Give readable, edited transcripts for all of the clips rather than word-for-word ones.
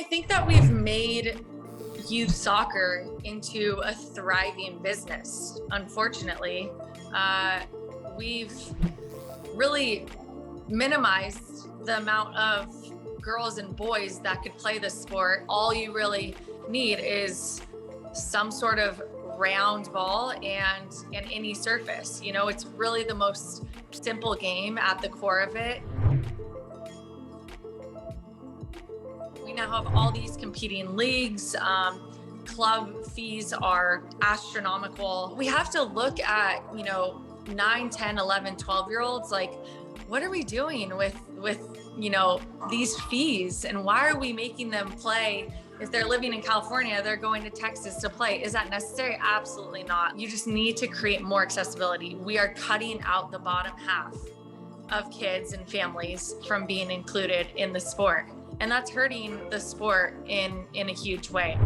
think that we've made youth soccer into a thriving business. Unfortunately, we've really minimized the amount of girls and boys that could play the sport. All you really need is some sort of round ball and any surface. You know, it's really the most simple game at the core of it. We now have all these competing leagues. Club fees are astronomical. We have to look at, 9, 10, 11, 12-year-olds, like, what are we doing with these fees? And why are we making them play? If they're living in California, they're going to Texas to play. Is that necessary? Absolutely not. You just need to create more accessibility. We are cutting out the bottom half of kids and families from being included in the sport. And that's hurting the sport in a huge way.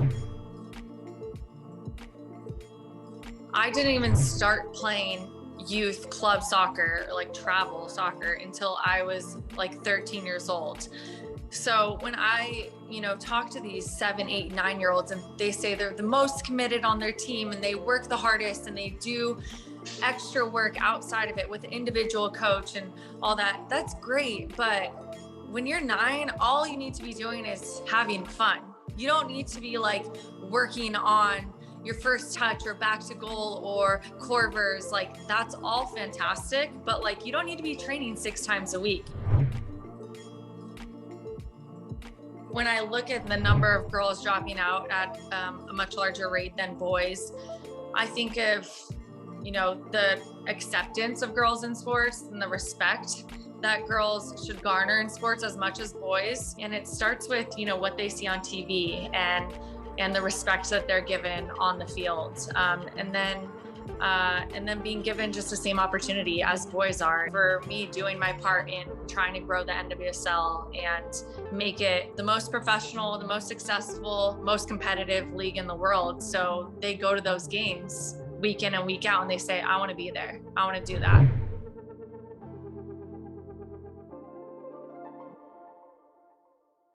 I didn't even start playing youth club soccer, like travel soccer, until I was like 13 years old. So when I, talk to these 7, 8, 9-year-olds and they say they're the most committed on their team and they work the hardest and they do extra work outside of it with individual coach and all that, that's great. But when you're 9, all you need to be doing is having fun. You don't need to be like working on your first touch or back to goal or corvers. Like, that's all fantastic, but like, you don't need to be training 6 times a week. When I look at the number of girls dropping out at a much larger rate than boys, I think of, the acceptance of girls in sports and the respect that girls should garner in sports as much as boys. And it starts with, what they see on TV and the respect that they're given on the field. And then being given just the same opportunity as boys are. For me, doing my part in trying to grow the NWSL and make it the most professional, the most accessible, most competitive league in the world. So they go to those games week in and week out and they say, I want to be there. I want to do that.